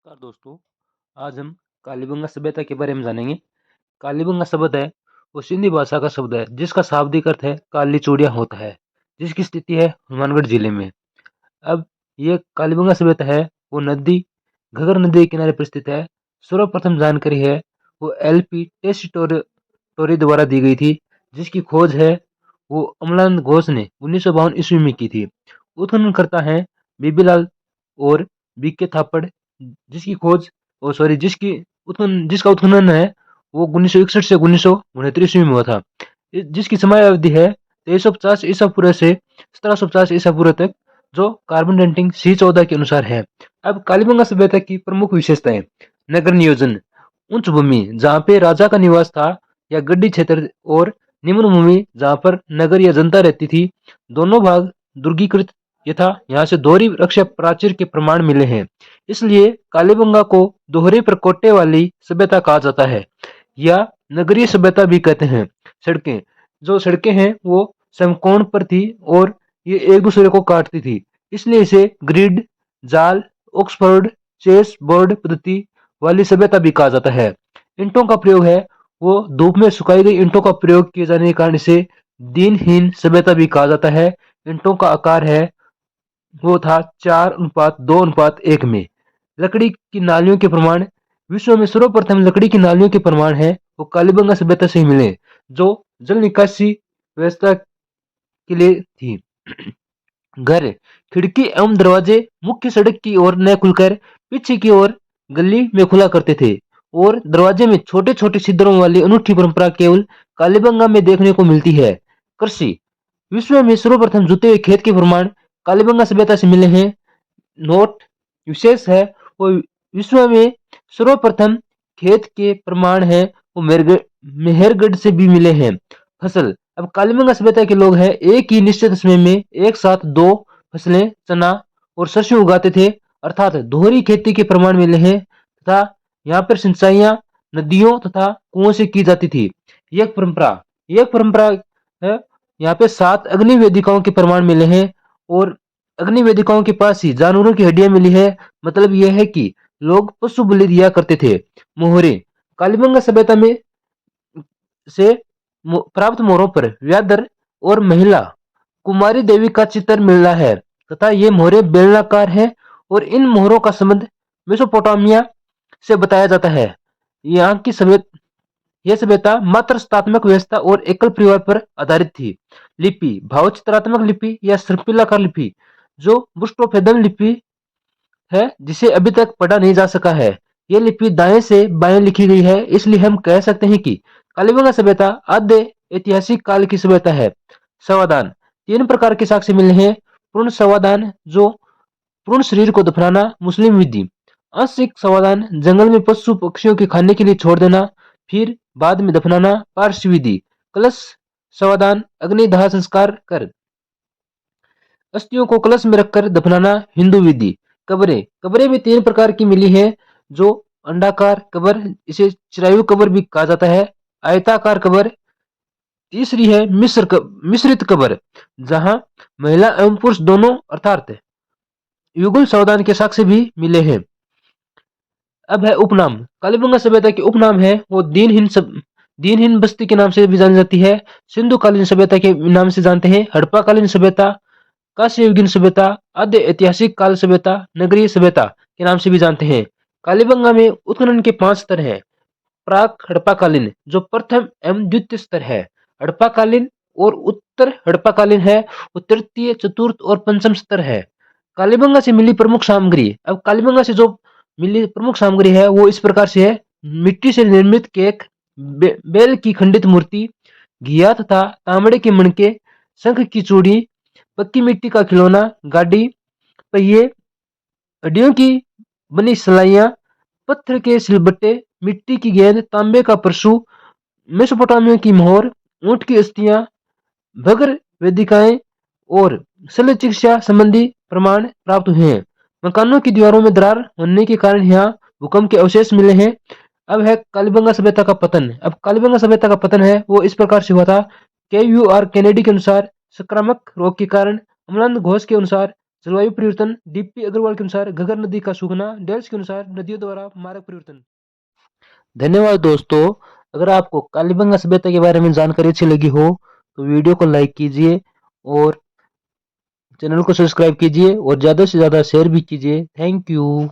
नमस्कार दोस्तों। आज हम कालीबंगा सभ्यता के बारे में जानेंगे। कालीबंगा शब्द है वो सिंधी भाषा का शब्द है जिसका शाब्दिक अर्थ है काली चूड़ियां होता है, जिसकी स्थिति है हनुमानगढ़ जिले में। अब ये कालीबंगा सभ्यता है वो नदी घगर नदी के किनारे पर स्थित है। सर्वप्रथम जानकारी है वो एलपी टेस्टोरी द्वारा दी गई थी, जिसकी खोज है वो अमलान घोष ने 1952 ईस्वी में की थी। उत्खनन करता है बीबीलाल और बीके थापड़, जिसकी खोज ओ सॉरी जिसका उत्खनन है वो 1961 से 1969 ईस्वी में हुआ था। जिसकी समय अवधि है 2350 ईसा पूर्व से 1750 ईसा पूर्व तक, जो कार्बन डेटिंग C14 के अनुसार है। अब कालीबंगा सभ्यता की प्रमुख विशेषताएं। नगर नियोजन। उच्च भूमि जहाँ पे राजा का निवास था या गड्डी क्षेत्र, और निम्न भूमि जहाँ पर नगर या जनता रहती थी। दोनों भाग दुर्गीकृत यथा यहाँ से दोहरी रक्षा प्राचीर के प्रमाण मिले हैं। इसलिए कालीबंगा को दोहरे प्रकोटे वाली सभ्यता कहा जाता है या नगरीय सभ्यता भी कहते हैं। सड़कें, जो सड़कें हैं वो समकोण पर थी और ये एक दूसरे को काटती थी, इसलिए इसे ग्रिड, जाल, ऑक्सफोर्ड चेस बोर्ड पद्धति वाली सभ्यता भी कहा जाता है। ईंटों का प्रयोग है वो धूप में सुखाई गई ईंटों का प्रयोग किए जाने के कारण इसे दिनहीन सभ्यता भी कहा जाता है। ईंटों का आकार है वो था 4:2:1 में। लकड़ी की नालियों के प्रमाण। विश्व में सर्वप्रथम लकड़ी की नालियों के प्रमाण है वो कालीबंगा सभ्यता से ही मिले, जो जल निकासी व्यवस्था के लिए थी। घर, खिड़की एवं दरवाजे मुख्य सड़क की ओर न खुलकर पीछे की ओर गली में खुला करते थे, और दरवाजे में छोटे छोटे छिद्रों वाली अनूठी परंपरा केवल कालीबंगा में देखने को मिलती है। कृषि, विश्व में सर्वप्रथम जुते हुए खेत के प्रमाण कालीबंगा सभ्यता से मिले हैं। नोट विशेष है वो विश्व में सर्वप्रथम खेत के प्रमाण है वो मेहरगढ़ से भी मिले हैं। फसल, अब कालीबंगा सभ्यता के लोग हैं एक ही निश्चित समय में एक साथ दो फसलें चना और सरसों उगाते थे, अर्थात दोहरी खेती के प्रमाण मिले हैं, तथा यहाँ पर सिंचाइयाँ नदियों तथा कुओं से की जाती थी। यज्ञ परंपरा है, यहाँ पे 7 अग्नि वेदिकाओं के प्रमाण मिले हैं, और अग्नि वेदिकाओं के पास ही जानवरों की हड्डियां मिली है। मतलब यह है कि लोग पशु बलि दिया करते थे। मोहरे, कालीबंगा सभ्यता में से प्राप्त मोहरों पर व्याधर और महिला कुमारी देवी का चित्र मिल रहा है, तथा ये मोहरे बेलनाकार है, और इन मोहरों का संबंध मेसोपोटामिया से बताया जाता है। यहाँ की सभ्यता यह सभ्यता मात्र सत्तात्मक व्यवस्था और एकल परिवार पर आधारित थी। लिपि, भावचित्रात्मक लिपि या सर्पिलाकार लिपि, जो बुस्टोफेदन लिपि है जिसे अभी तक पढ़ा नहीं जा सका है। यह लिपि दाएं से बाएं लिखी गई है, इसलिए हम कह सकते हैं कि कालीबंगा सभ्यता आद्य ऐतिहासिक काल की सभ्यता है। समाधान, 3 प्रकार के साक्ष्य मिले हैं। पूर्ण समाधान, जो पूर्ण शरीर को दफनाना मुस्लिम विधि। आंशिक समाधान, जंगल में पशु पक्षियों के खाने के लिए छोड़ देना फिर बाद में दफनाना पारसी विधि। कलश समाधान, अग्निदाह संस्कार कर अस्थियों को कलश में रखकर दफनाना हिंदू विधि। कब्रें, कब्रें भी 3 प्रकार की मिली है, जो अंडाकार कब्र, इसे चिरायु कब्र भी कहा जाता है। आयताकार कब्र। तीसरी है मिश्रित कब्र, जहां महिला एवं पुरुष दोनों अर्थात युगल सावधान के साक्ष्य भी मिले हैं। अब है उपनाम। कालीबंगा सभ्यता के उपनाम है वो दीनहीन बस्ती के नाम से भी जानी जाती है। सिंधु कालीन सभ्यता के नाम से जानते हैं। हड़प्पा कालीन सभ्यता, कांस्ययुगीन सभ्यता, आद्य ऐतिहासिक काल सभ्यता, नगरीय सभ्यता के नाम से भी जानते हैं। कालीबंगा में उत्खनन के 5 स्तर हैं। प्राक हड़प्पाकालीन, जो प्रथम एवं द्वितीय स्तर है। हड़प्पाकालीन और उत्तर हड़प्पाकालीन है वो तृतीय, चतुर्थ और पंचम स्तर है। कालीबंगा से मिली प्रमुख सामग्री। अब कालीबंगा से जो मिली प्रमुख सामग्री है वो इस प्रकार से है। मिट्टी से निर्मित केक, बेल की खंडित मूर्ति, घिया तथा तांबे के मणके, शंख की चूड़ी, पक्की मिट्टी का खिलौना, गाड़ी, पहिए, हड्डियों की बनी सलाइयां, पत्थर के सिलबट्टे, मिट्टी की गेंद, तांबे का परशु, मेसोपोटामिया की मोहर, ऊंट की अस्थियां, भगर वेदिकाएं और शल्य चिकित्सा संबंधी प्रमाण प्राप्त हुए हैं। मकानों की दीवारों में दरार होने के कारण यहाँ भूकंप के अवशेष मिले हैं। अब है कालीबंगा सभ्यता का पतन। अब कालीबंगा सभ्यता का पतन है वो इस प्रकार से हुआ था। KUR केनेडी के अनुसार संक्रामक रोग के कारण, अमलान घोष के अनुसार जलवायु परिवर्तन डीपी अग्रवाल के अनुसार घगर नदी का सूखना, डेल्स के अनुसार नदियों द्वारा मारक परिवर्तन। धन्यवाद दोस्तों। अगर आपको कालीबंगा सभ्यता के बारे में जानकारी अच्छी लगी हो तो वीडियो को लाइक कीजिए और चैनल को सब्सक्राइब कीजिए और ज़्यादा से ज़्यादा शेयर भी कीजिए। Thank you.